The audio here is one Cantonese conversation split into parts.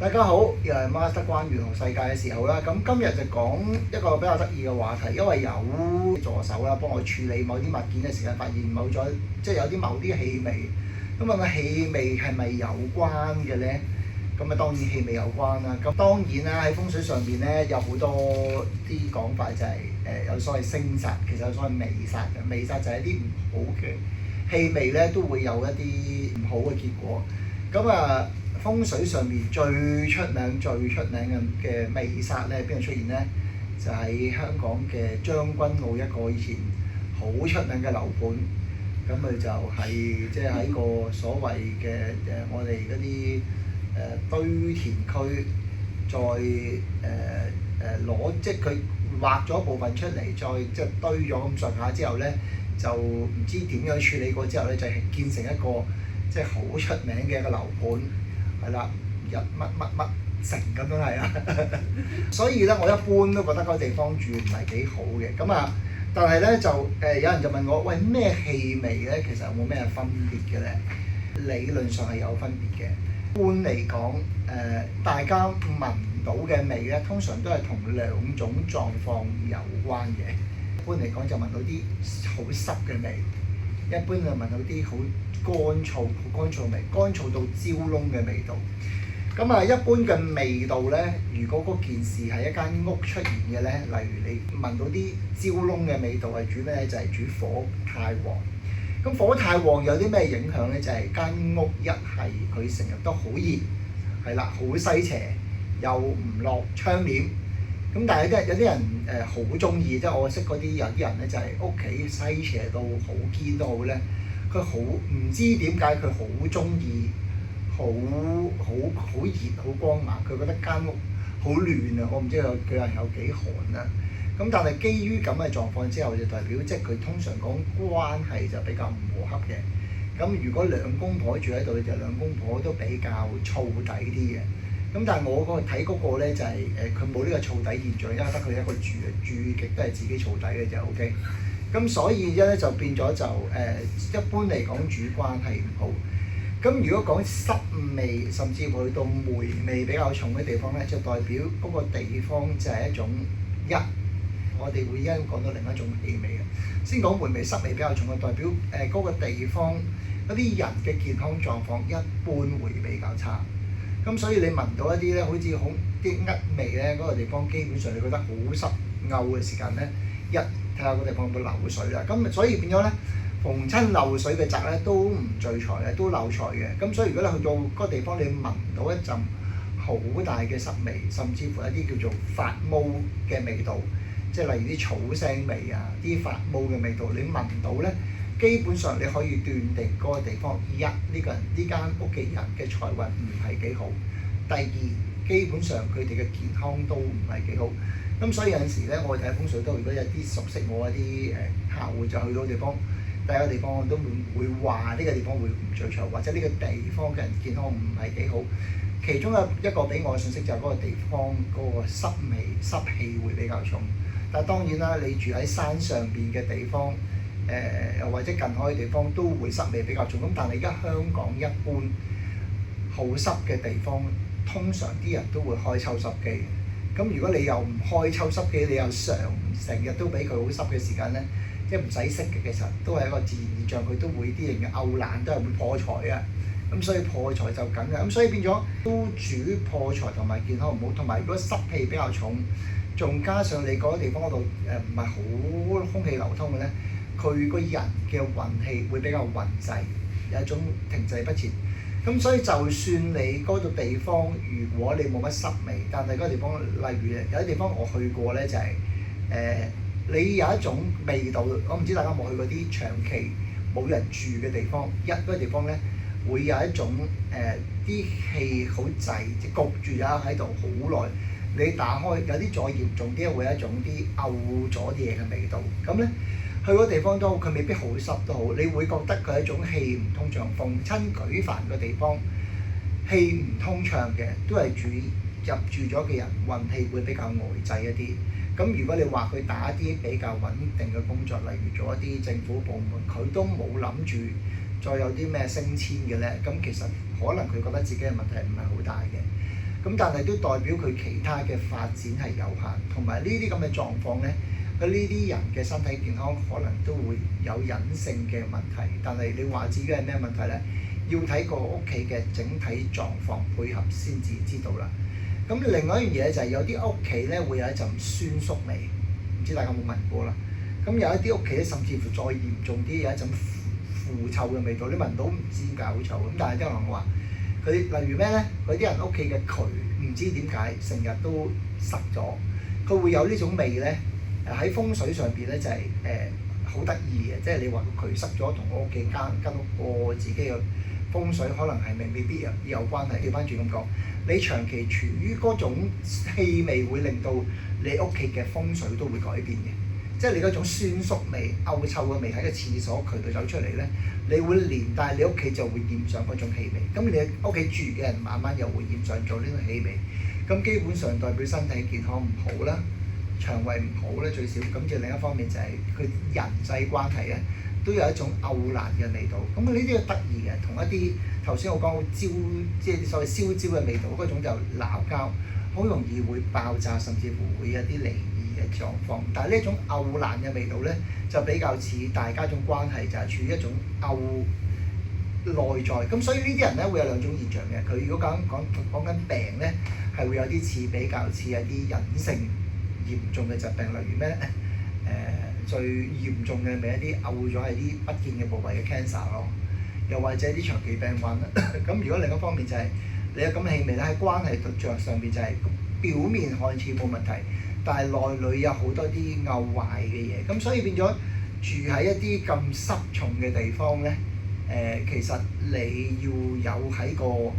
大家好，又係 Master 關玄學世界嘅時候啦。咁今日就講一個比較得意嘅話題，因為有助手啦幫我處理某啲物件嘅時間，發現有某啲氣味。咁個氣味係咪有關嘅咧？咁當然氣味有關啦。咁當然啦，喺風水上邊咧有好多啲講法，就係有所謂星煞，其實有所謂微煞嘅。微煞就係一啲唔好嘅氣味咧，都會有一啲唔好嘅結果。風水上面最出名嘅微煞咧，邊度出現咧？就喺香港嘅將軍澳一個以前好出名嘅樓盤。咁佢就係喺個所謂嘅我哋嗰啲堆填區，再攞即係佢劃咗部分出嚟，再堆咗咁上下之後咧，就唔知點樣處理過之後咧，就係建成一個好出名嘅一個樓盤。係啦，日乜城咁樣係啊，所以咧我一般都覺得嗰個地方住唔係幾好嘅。但係咧有人就問我，喂，咩氣味咧？其實有冇咩分別嘅咧？理論上係有分別嘅。一般嚟講，大家聞到嘅味咧，通常都係同兩種狀況有關嘅。一般嚟講就聞到啲好濕嘅味，一般就聞到啲好乾燥味，乾燥到焦燶嘅味道。一般嘅味道咧，如果嗰件事係一間屋出現嘅咧，例如你聞到啲焦燶嘅味道係主咩咧？就係主火太旺。咁火太旺有啲咩影響咧？就係間屋一係佢成日都好熱，係啦，好西邪，又唔落窗簾。咁但係有啲人好中意，即係我識嗰啲有啲人咧，就係屋企西邪到好堅都好咧。佢好唔知點解佢好中意好熱好光猛，佢覺得間屋好亂啊！我唔知佢人有幾寒啊。咁但係基於咁嘅狀況之後，就代表即係佢通常講關係就比較唔和洽嘅。咁如果兩公婆住喺度，就兩公婆都比較燥底啲嘅。咁但係我睇嗰個咧就係佢冇呢個燥底現象，因為得佢一個住極都係自己燥底嘅就 OK。咁所以咧就變咗一般嚟講主關係唔好。咁如果講濕味，甚至會去到霉味比較重嘅地方咧，就代表嗰個地方就係一種我哋會一陣講到另一種氣味嘅。先講霉味濕味比較重嘅，代表嗰個地方嗰啲人嘅健康狀況一般會比較差。咁所以你聞到一啲咧，好似好啲味咧，嗰個地方基本上你覺得好濕嘔嘅時間咧，睇下個地方有冇漏水啦。咁所以變咗咧，逢親漏水嘅宅咧都唔聚財嘅，都漏財嘅。咁所以如果你去到嗰個地方，你聞到一陣好大嘅濕味，甚至乎一啲叫做發毛嘅味道，即係例如啲草腥味啊，啲發毛嘅味道，你聞到咧，基本上你可以斷定嗰個地方呢間屋嘅人嘅財運唔係幾好。第二，基本上佢哋嘅健康都唔係幾好。咁所以有陣時咧，我哋睇風水都，如果有啲熟悉我一啲客戶就去到地方，第一個地方我都會話呢個地方會唔聚財，或者呢個地方嘅人健康唔係幾好。其中一個俾我嘅信息就係嗰個地方嗰個濕氣會比較重。但係當然啦，你住喺山上邊嘅地方，又或者近海嘅地方都會濕味比較重。咁但係而家香港一般好濕嘅地方，通常啲人都會開抽濕機。咁如果你又唔開抽濕機，你又成日都俾佢好濕嘅時間咧，即係唔使熄嘅，其實都係一個自然現象，佢都會啲人嘅漚爛都係會破財啊。咁所以破財就緊嘅，咁所以變咗都主破財同埋健康唔好，同埋如果濕氣比較重，仲加上你嗰個地方嗰度唔係好空氣流通嘅咧，佢個人嘅運氣會比較運滯，有一種停滯不前。咁所以就算你嗰度地方，如果你冇乜濕味，但係嗰個地方，例如有啲地方我去過咧，就係你有一種味道，我唔知大家有冇去過啲長期冇人住嘅地方，嗰個地方咧會有一種啲氣好滯，即係焗住咗喺度好耐。你打開有啲再嚴重啲，會有一種啲漚咗啲嘢嘅味道。咁咧去嗰個地方都好，佢未必好濕都好，你會覺得佢係一種氣唔通暢。逢親舉凡嘅地方氣唔通暢嘅，都係入住咗嘅人運氣會比較呆滯一啲。咁如果你話佢打一啲比較穩定嘅工作，例如做一啲政府部門，佢都冇諗住再有啲咩升遷嘅咧，咁其實可能佢覺得自己嘅問題唔係好大嘅。咁但係都代表佢其他嘅發展係有限，同埋呢啲咁嘅狀況咧，佢呢啲人嘅身體健康可能都會有隱性嘅問題。但係你話自己係咩問題咧？要睇個屋企嘅整體狀況配合先至知道啦。咁另外一樣嘢就係有啲屋企咧會有一陣酸縮味，唔知大家有冇聞過啦？咁有一啲屋企咧，甚至乎再嚴重啲，有一陣腐臭嘅味道，你聞到唔知點解好臭。咁但係啲人話佢例如咩咧？佢啲人屋企嘅渠唔知點解成日都塞咗，佢會有呢種味咧。喺風水上邊咧就係好得意嘅，即係你話個渠塞咗同我屋企間屋我自己嘅風水可能係未必有關係。調翻轉咁講，你長期處於嗰種氣味會令到你屋企嘅風水都會改變嘅。即係你嗰種酸縮味、嘔臭嘅味喺個廁所渠度走出嚟咧，你會連帶你屋企就會染上嗰種氣味。咁你屋企住嘅人慢慢又會染上咗呢種氣味。咁基本上代表身體健康唔好啦，腸胃唔好咧最少。咁就另一方面就係佢人際關係咧都有一種嘔爛嘅味道。咁呢啲係得意嘅，同一啲頭先我講焦，即係所謂燒焦嘅味道嗰種就鬧交，好容易會爆炸，甚至乎會有啲離嘅狀況。但係呢一種嘔爛嘅味道咧，就比較似大家種關係就係處於一種嘔內在。咁所以呢啲人咧會有兩種現象嘅。佢如果講緊病咧，係會有啲似比較似一啲隱性嚴重嘅疾病，例如咩咧？最嚴重嘅咪一啲嘔咗係啲不見嘅部位嘅 cancer 咯，又或者啲長期病患啦。咁如果另一方面就係你有咁嘅氣味咧，喺關係對象上邊就係表面看似冇問題，但係內裏有好多啲嘔壞嘅嘢。咁所以變咗住喺一啲咁濕重嘅地方咧，其實你要有喺個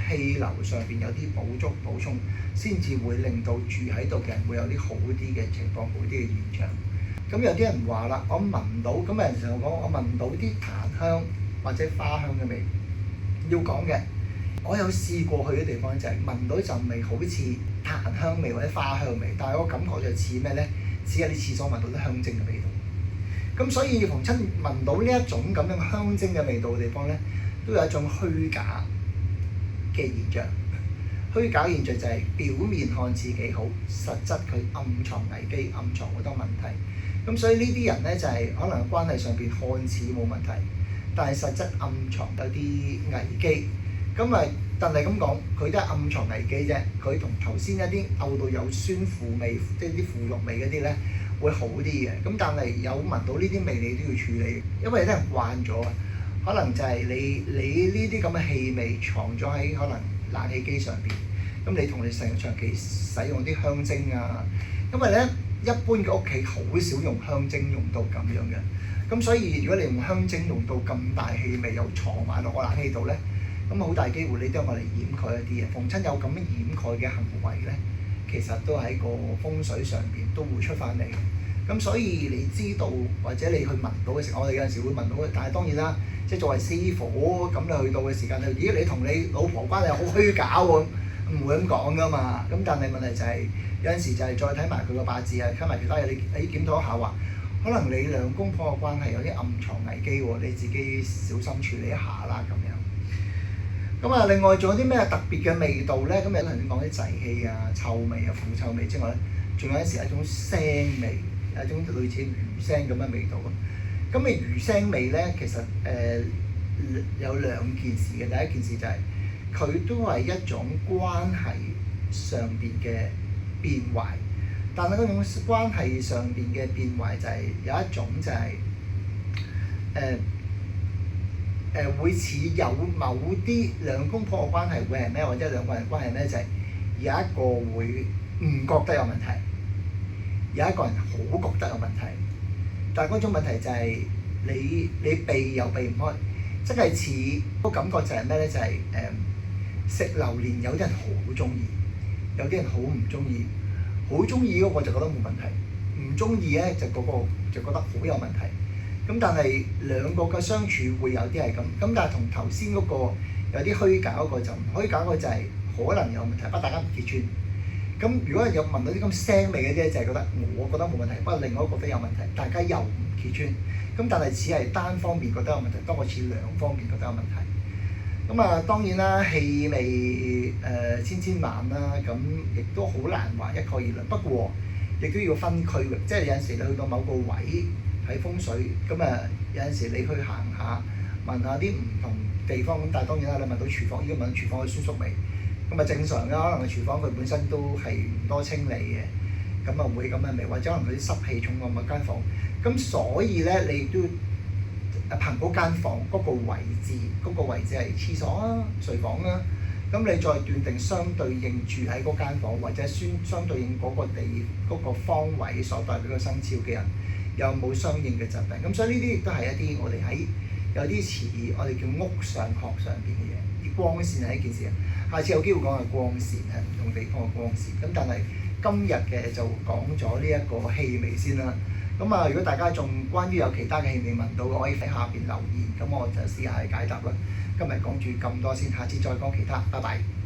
氣流上邊有啲補充，先至會令到住喺度嘅人會有啲好啲嘅情況，好啲嘅現象。咁有啲人話啦，我聞到，咁有人成日講我聞到啲檀香或者花香嘅味。要講嘅，我有試過去嘅地方就係聞到一陣味，好似檀香味或者花香味，但係我感覺就似咩咧？似喺啲廁所聞到啲香精嘅味道。咁所以逢親聞到呢一種咁樣香精嘅味道嘅地方咧，都有一種虛假嘅現象。虛假現象就係表面看似幾好，實質佢暗藏危機，暗藏好多問題。咁所以呢啲人咧就係可能關係上邊看似冇問題，但係實質暗藏有啲危機。咁啊，但係咁講，佢都係暗藏危機啫。佢同頭先一啲嘔到有酸腐味，即係啲腐肉味嗰啲咧，會好啲嘅。咁但係有聞到呢啲味，你都要處理，因為啲人慣咗啊。可能就係你呢啲咁嘅氣味藏咗喺可能冷氣機上邊，咁你同你成日長期使用啲香精啊，因為咧一般嘅屋企好少用香精用到咁樣嘅，咁所以如果你用香精用到咁大氣味又藏埋落個冷氣度咧，咁好大機會你都係我嚟掩蓋一啲嘢。逢親有咁樣掩蓋嘅行為咧，其實都喺個風水上邊都會出翻嚟。咁所以你知道或者你去聞到嘅時候，我哋有陣時會聞到嘅，但係當然啦，即係作為師傅咁你去到嘅時間，咦你同你老婆關係好虛假喎，唔會咁講噶嘛。咁但係問題就係有陣時就係再睇埋佢個八字啊，睇埋其他嘢，你檢討一下話，可能你兩公婆嘅關係有啲暗藏危機喎，你自己小心處理一下啦咁樣。咁啊，另外仲有啲咩特別嘅味道咧？咁有啲人講啲滯氣啊、臭味啊、腐臭味之外咧，仲有一時係一種腥味。有一種類似魚腥咁嘅味道咁。咁嘅魚腥味咧，其實有兩件事嘅。第一件事就係、是、佢都係一種關係上邊嘅變壞，但係嗰種關係上邊嘅變壞就係有一種就係會似有某啲兩公婆嘅關係會係咩，或者兩個人關係咩，就係、是、有一個會唔覺得有問題。有一個人好覺得有問題，但係嗰種問題就係你避又避唔開，即係似個感覺就係咩咧？就係、食榴蓮有啲人好中意，有啲人好唔中意。好中意嗰個就覺得冇問題，唔中意咧就嗰個就覺得好有問題。咁但係兩個嘅相處會有啲係咁，咁但係同頭先嗰個有啲虛假嗰個就唔虛假嗰個就係可能有問題，不過大家唔揭穿。咁如果有聞到啲咁腥味嗰啲咧，就係覺得我覺得冇問題，不過另外一個覺得有問題，大家又唔揭穿。咁但係只係單方面覺得有問題，多過似兩方面覺得有問題。咁啊，當然啦，氣味千千萬啦，咁亦都好難話一概而論。不過亦都要分區域，即係有陣時你去到某個位睇風水，咁啊有陣時你去行下問下啲唔同地方，咁但係當然啦，你問到廚房，如果問到廚房嘅酸縮味，咁啊正常嘅，可能個廚房佢本身都係唔多清理嘅，咁啊唔會咁嘅味，或者可能佢啲濕氣重過某間房，咁所以咧你都憑嗰間房嗰個位置，嗰個位置係廁所啊、睡房啊，咁你再斷定相對應住喺嗰間房或者相對應嗰個地嗰個方位所代表嘅生肖嘅人有冇相應嘅疾病，咁所以呢啲亦都係一啲我哋喺有啲似我哋叫屋上學上邊嘅嘢，啲光線係一件事，下次有機會講下光線係唔同地方嘅光線，咁但係今日嘅就講咗呢一個氣味先啦。咁啊，如果大家仲關於有其他嘅氣味聞到嘅，可以喺下邊留言，咁我就試下去解答啦。今日講住咁多先，下次再講其他，拜拜。